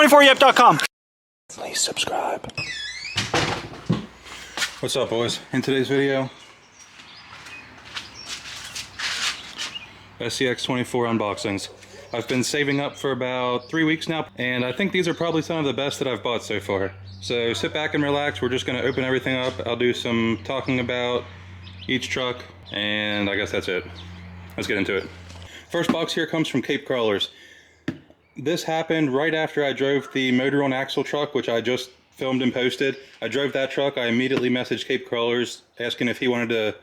SCX24s.com. Please subscribe. What's up, boys? In today's video, SCX24 unboxings. I've been saving up for about 3 weeks now, and I think these are probably some of the best that I've bought so far. So sit back and relax. We're just going to open everything up. I'll do some talking about each truck, and I guess that's it. Let's get into it. First box here comes from Cape Crawlers. This happened right after I drove the motor on axle truck, which I just filmed and posted. I drove that truck. I immediately messaged Cape Crawlers asking if he wanted to...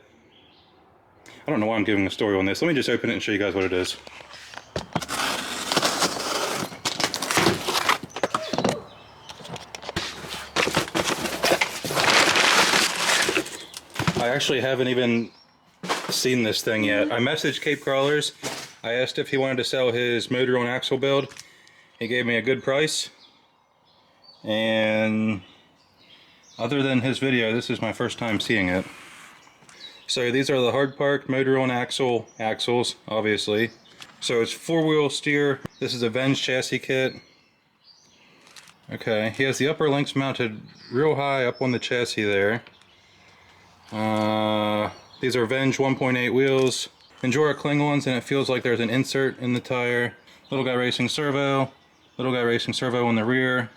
I don't know why I'm giving a story on this. Let me just open it and show you guys what it is. I actually haven't even seen this thing yet. I messaged Cape Crawlers. I asked if he wanted to sell his motor on axle build. He gave me a good price. And other than his video, this is my first time seeing it. So these are the hard parked motor on axle axles, obviously. So it's 4-wheel steer. This is a Venge chassis kit. Okay, he has the upper links mounted real high up on the chassis there. These are Venge 1.8 wheels. Endura Klingons, and it feels like there's an insert in the tire. Little guy racing servo. Little guy racing servo on the rear.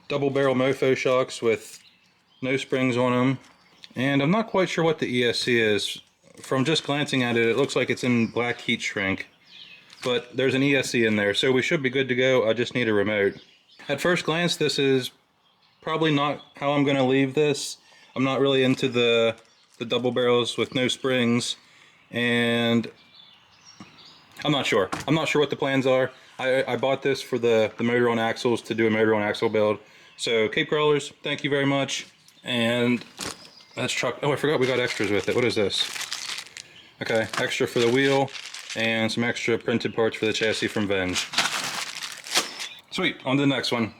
Double barrel mofo shocks with no springs on them. And I'm not quite sure what the ESC is. From just glancing at it, it looks like it's in black heat shrink. But there's an ESC in there, so we should be good to go. I just need a remote. At first glance, this is probably not how I'm going to leave this. I'm not really into the double barrels with no springs. And I'm not sure. I'm not sure what the plans are. I bought this for the motor on axles to do a motor on axle build. So Cape Crawlers, thank you very much. And that's truck. Oh, I forgot we got extras with it. What is this? Okay, extra for the wheel and some extra printed parts for the chassis from Venge. Sweet, on to the next one.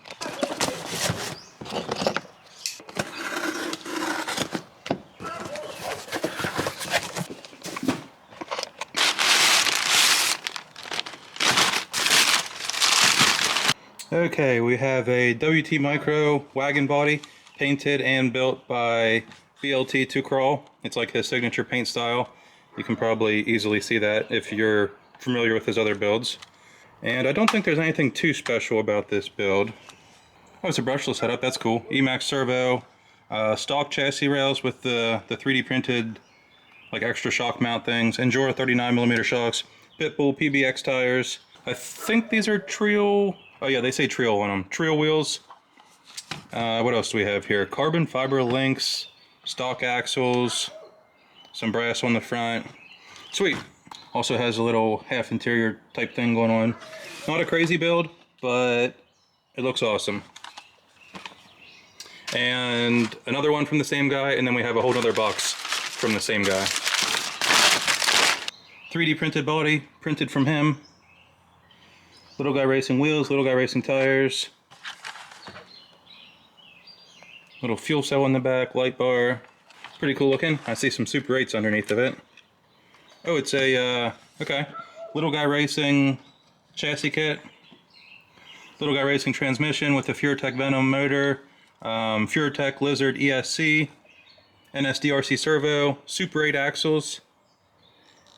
Okay, we have a WT Micro wagon body, painted and built by BLT Tacro. It's like his signature paint style. You can probably easily see that if you're familiar with his other builds. And I don't think there's anything too special about this build. Oh, it's a brushless setup, that's cool. Emax servo, stock chassis rails with the 3D printed like extra shock mount things, Endura 39mm shocks, Pitbull PBX tires. I think these are Trio. Oh yeah, they say Trio on them. Trio wheels. What else do we have here? Carbon fiber links, stock axles, some brass on the front. Sweet. Also has a little half interior type thing going on. Not a crazy build, but it looks awesome. And another one from the same guy, and then we have a whole other box from the same guy. 3D printed body, printed from him. Little guy racing wheels, little guy racing tires. Little fuel cell in the back, light bar. Pretty cool looking. I see some Super 8s underneath of it. Oh, it's a, okay. Little guy racing chassis kit. Little guy racing transmission with a FureTech Venom motor. FureTech Lizard ESC. NSDRC servo. Super 8 axles.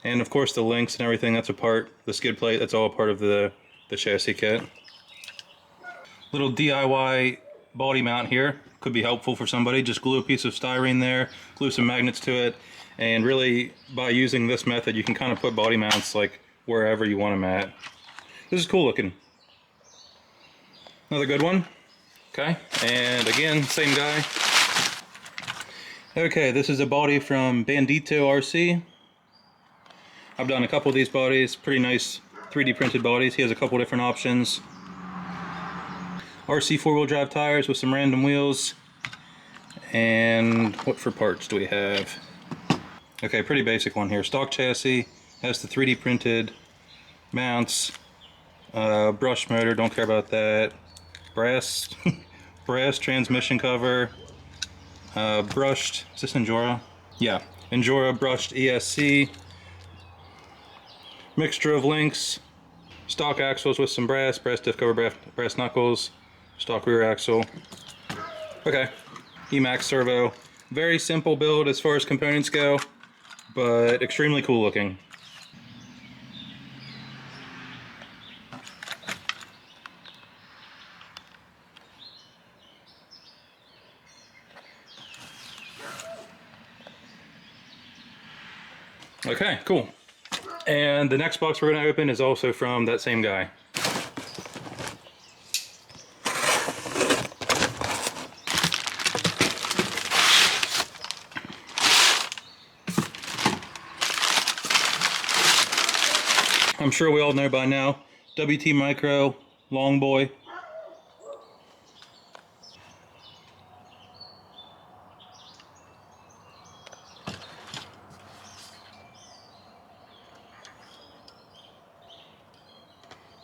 And of course the links and everything, that's a part. The skid plate, that's all a part of the chassis kit. Little DIY body mount here. Could be helpful for somebody. Just glue a piece of styrene there, glue some magnets to it, and really by using this method you can kind of put body mounts like wherever you want them at. This is cool looking. Another good one. Okay, and again, same guy. Okay, this is a body from Bandito RC. I've done a couple of these bodies, pretty nice 3D printed bodies. He has a couple different options. RC 4-wheel drive tires with some random wheels. And what for parts do we have? Okay, pretty basic one here. Stock chassis, has the 3D printed mounts, brush motor, don't care about that. Brass, brass transmission cover, brushed, is this Endura? Yeah, Endura brushed ESC. Mixture of links, stock axles with some brass diff cover, brass knuckles, stock rear axle. Okay, Emax servo. Very simple build as far as components go, but extremely cool looking. Okay, cool. And the next box we're going to open is also from that same guy. I'm sure we all know by now, WT Micro, Longboy.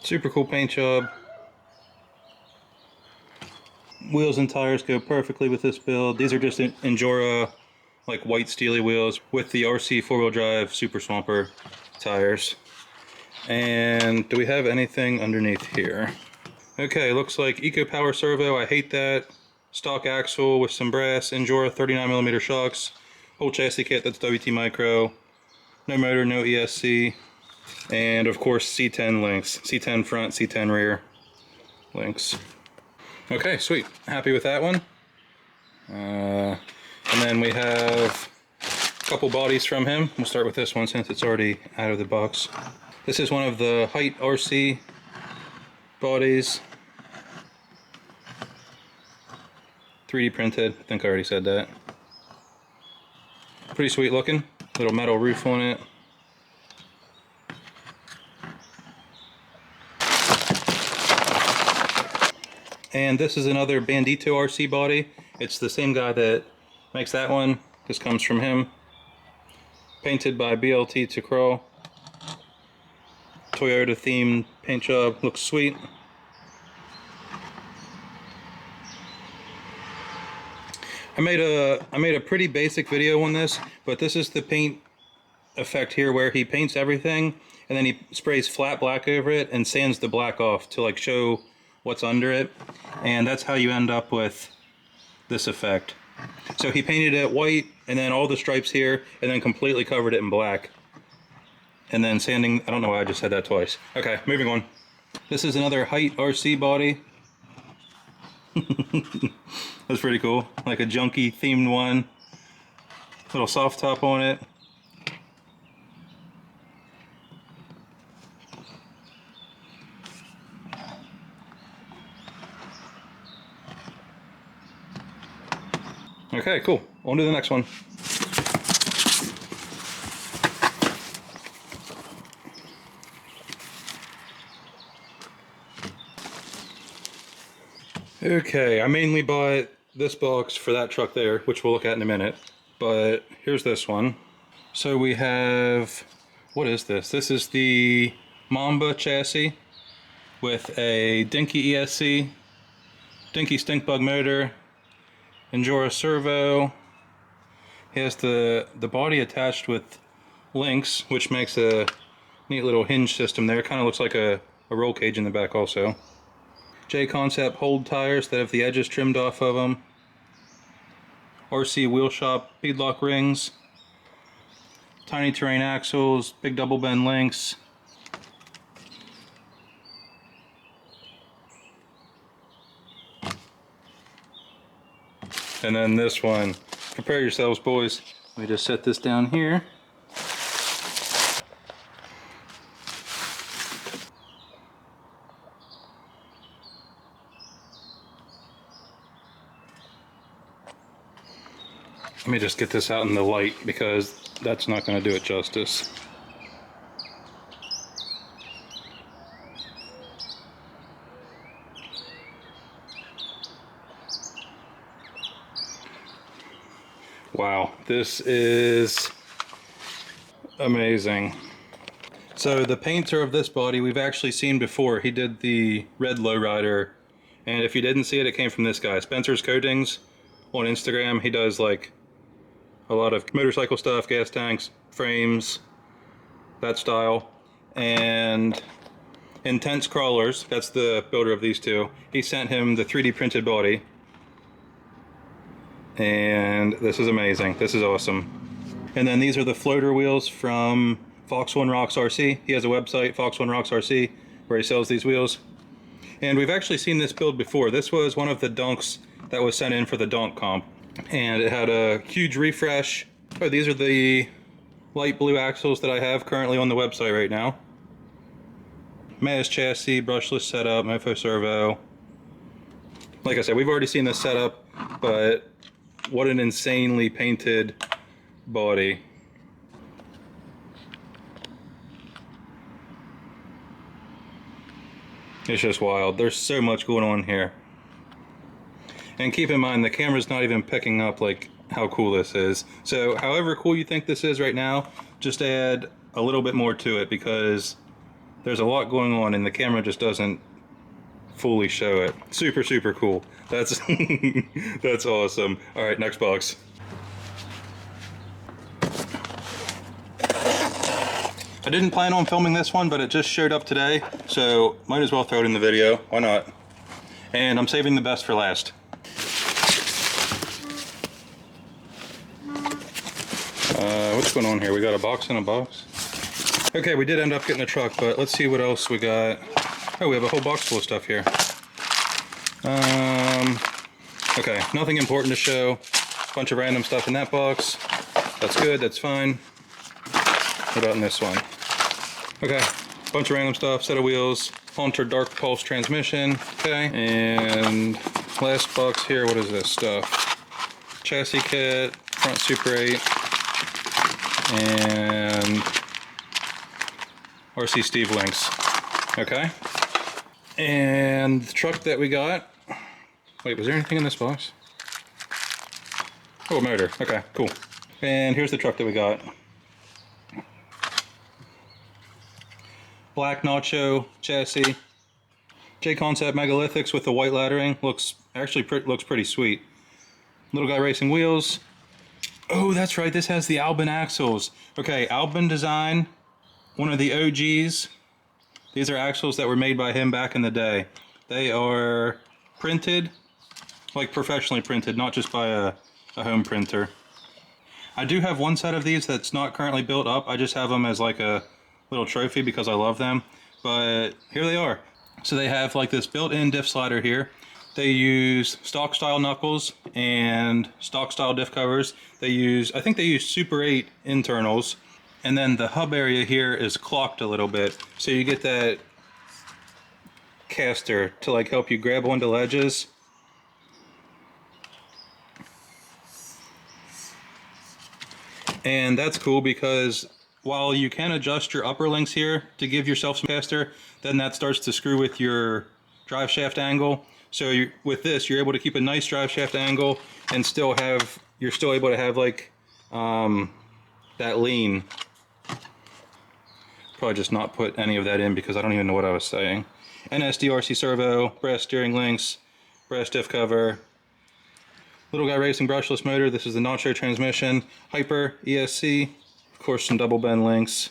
Super cool paint job. Wheels and tires go perfectly with this build. These are just Endura, like white steely wheels with the RC four-wheel drive Super Swamper tires. And do we have anything underneath here? Okay, looks like Eco Power servo. I hate that. Stock axle with some brass Endura 39mm shocks. Whole chassis kit, that's WT Micro. No motor, no ESC. And of course C10 links. C10 front, C10 rear links. Okay, sweet. Happy with that one. And then we have a couple bodies from him. We'll start with this one since it's already out of the box. This is one of the Height RC bodies. 3D printed. I think I already said that. Pretty sweet looking. Little metal roof on it. And this is another Bandito RC body. It's the same guy that makes that one. This comes from him. Painted by BLT Tacro. Toyota themed paint job. Looks sweet. I made a pretty basic video on this, but this is the paint effect here where he paints everything and then he sprays flat black over it and sands the black off to like show what's under it, and that's how you end up with this effect. So he painted it white and then all the stripes here and then completely covered it in black and then sanding. I don't know why I just said that twice. Okay, moving on. This is another Height RC body. That's pretty cool, like a junky themed one. Little soft top on it. Okay, cool. On to the next one. Okay, I mainly bought this box for that truck there, which we'll look at in a minute. But here's this one. So we have, what is this? This is the Mamba chassis with a Dinky ESC, Dinky stink bug motor, Endura servo. He has the body attached with links, which makes a neat little hinge system there. Kind of looks like a roll cage in the back also. J-Concept hold tires that have the edges trimmed off of them. RC wheel shop beadlock rings. Tiny terrain axles, big double bend links. And then this one. Prepare yourselves, boys. Let me just set this down here. Let me just get this out in the light because that's not going to do it justice. Wow, this is amazing. So the painter of this body we've actually seen before. He did the red lowrider, and if you didn't see it, it came from this guy, Spencer's Coatings on Instagram. He does like a lot of motorcycle stuff, gas tanks, frames, that style. And Intense Crawlers, that's the builder of these two. He sent him the 3D printed body. And this is amazing. This is awesome. And then these are the floater wheels from Fox One Rocks RC. He has a website, Fox One Rocks RC, where he sells these wheels. And we've actually seen this build before. This was one of the donks that was sent in for the donk comp. And it had a huge refresh. Oh, these are the light blue axles that I have currently on the website right now. Maz chassis, brushless setup, mofo servo. Like I said, we've already seen this setup, but what an insanely painted body. It's just wild. There's so much going on here. And keep in mind, the camera's not even picking up like how cool this is. So however cool you think this is right now, just add a little bit more to it, because there's a lot going on and the camera just doesn't fully show it. Super, super cool. That's that's awesome. All right, next box. I didn't plan on filming this one, but it just showed up today, so might as well throw it in the video. Why not? And I'm saving the best for last. What's going on here? We got a box in a box. Okay, we did end up getting a truck, but let's see what else we got. Oh, we have a whole box full of stuff here. Okay, nothing important to show. Bunch of random stuff in that box. That's good, that's fine. What about in this one? Okay, bunch of random stuff, set of wheels, Haunter Dark Pulse transmission. Okay, and last box here, what is this stuff? Chassis kit, front Super 8, and RC Steve links. Okay, and the truck that we got. Wait, was there anything in this box? Oh, a motor. Okay, cool. And here's the truck that we got. Black Nacho chassis. J-Concept megalithics with the white laddering. Looks pretty sweet. Little guy racing wheels. Oh, that's right. This has the Alban axles. Okay, Alban design. One of the OGs. These are axles that were made by him back in the day. They are printed, like professionally printed, not just by a home printer. I do have one set of these that's not currently built up. I just have them as like a little trophy because I love them. But here they are. So they have like this built-in diff slider here. They use stock style knuckles and stock style diff covers. I think they use Super 8 internals. And then the hub area here is clocked a little bit. So you get that caster to like help you grab onto ledges. And that's cool because while you can adjust your upper links here to give yourself some caster, then that starts to screw with your drive shaft angle. So with this, you're able to keep a nice drive shaft angle and you're still able to have like that lean. Probably just not put any of that in because I don't even know what I was saying. NSDRC servo, brass steering links, brass diff cover, little guy racing brushless motor. This is the Nacho transmission, Hyper ESC, of course some double bend links,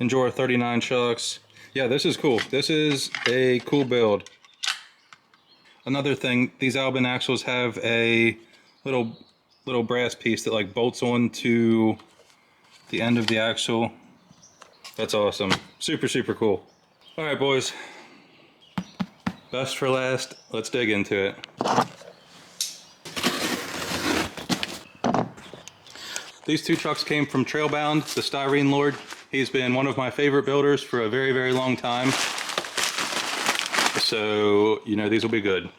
Endura 39 shocks. Yeah, this is cool. This is a cool build. Another thing, these Alban axles have a little brass piece that like bolts onto the end of the axle. That's awesome. Super, super cool. All right, boys. Best for last. Let's dig into it. These two trucks came from Trailbound, the Styrene Lord. He's been one of my favorite builders for a very, very long time. So, you know, these will be good.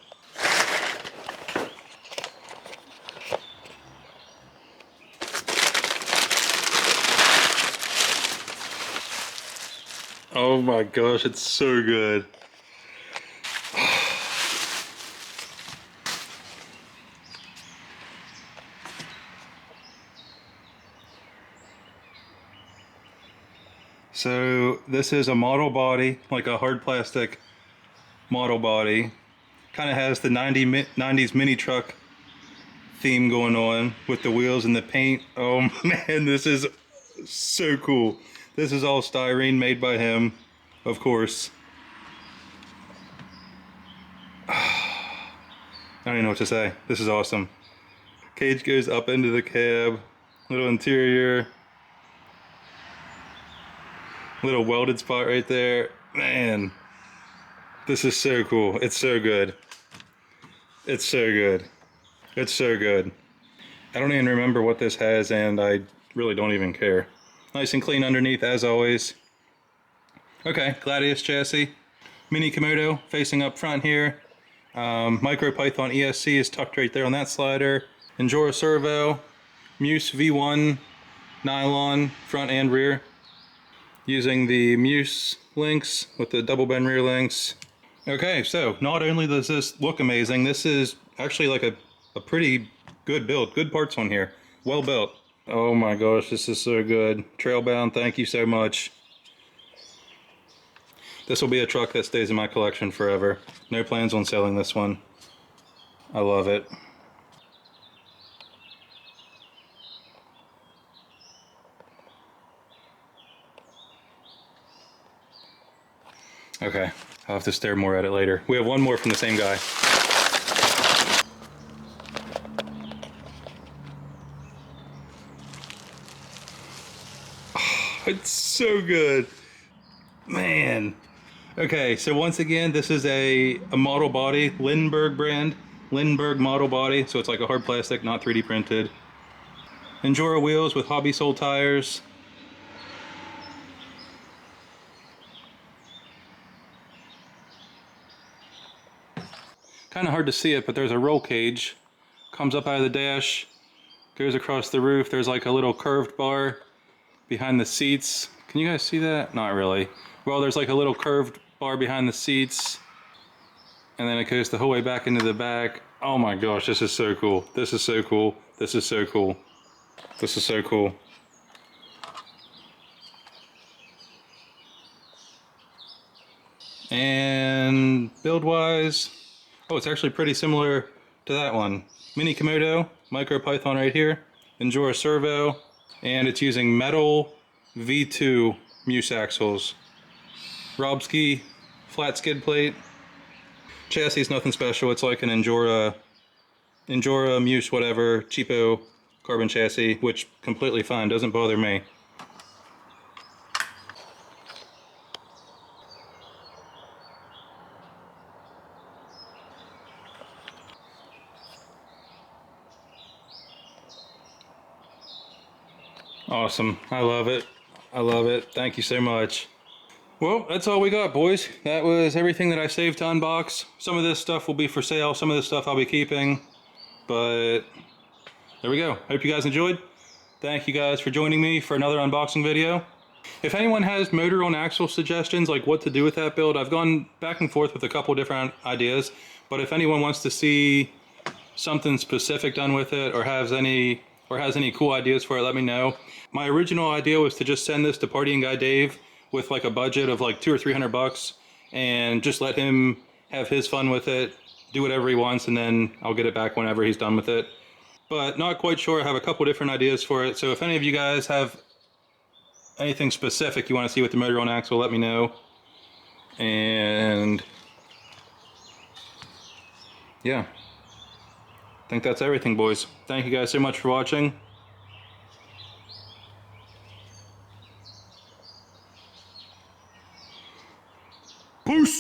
Oh my gosh, it's so good. So this is a model body, like a hard plastic model body. Kind of has the 90s mini truck theme going on with the wheels and the paint. Oh man, this is so cool. This is all styrene made by him. of course. I don't even know what to say. This is awesome. Cage goes up into the cab. Little interior. Little welded spot right there. Man, this is so cool. It's so good. It's so good. It's so good. I don't even remember what this has, and I really don't even care. Nice and clean underneath, as always. Okay, Gladius chassis. Mini Komodo facing up front here. Micro Python ESC is tucked right there on that slider. Endura servo. Muse V1 nylon front and rear. Using the Muse links with the double bend rear links. Okay, so not only does this look amazing, this is actually like a pretty good build. Good parts on here. Well built. Oh my gosh, this is so good. Trailbound, thank you so much. This will be a truck that stays in my collection forever. No plans on selling this one. I love it. Okay, I'll have to stare more at it later. We have one more from the same guy. Oh, it's so good. Man. Okay, so once again, this is a model body, Lindbergh brand, Lindbergh model body, so it's like a hard plastic, not 3D printed. Endura wheels with hobby sole tires. Kind of hard to see it, but there's a roll cage. Comes up out of the dash, goes across the roof. There's like a little curved bar behind the seats. Can you guys see that? Not really. Well, there's like a little curved bar behind the seats, and then it goes the whole way back into the back. Oh my gosh, this is so cool. This is so cool. This is so cool. This is so cool. And build-wise, oh, it's actually pretty similar to that one. Mini Komodo, Micro Python right here, Endura servo, and it's using metal V2 Muse axles. Robski flat skid plate. Chassis is nothing special. It's like an Endura Muse whatever cheapo carbon chassis, which completely fine, doesn't bother me. Awesome. I love it. I love it. Thank you so much. Well, that's all we got, boys. That was everything that I saved to unbox. Some of this stuff will be for sale. Some of this stuff I'll be keeping. But there we go. Hope you guys enjoyed. Thank you guys for joining me for another unboxing video. If anyone has motor on axle suggestions, like what to do with that build, I've gone back and forth with a couple different ideas. But if anyone wants to see something specific done with it, or has any cool ideas for it, let me know. My original idea was to just send this to Partying Guy Dave with like a budget of like $200 or $300 and just let him have his fun with it, do whatever he wants, and then I'll get it back whenever he's done with it. But not quite sure. I have a couple different ideas for it. So if any of you guys have anything specific you want to see with the motor on axle, let me know. And yeah, I think that's everything, boys. Thank you guys so much for watching. Peace!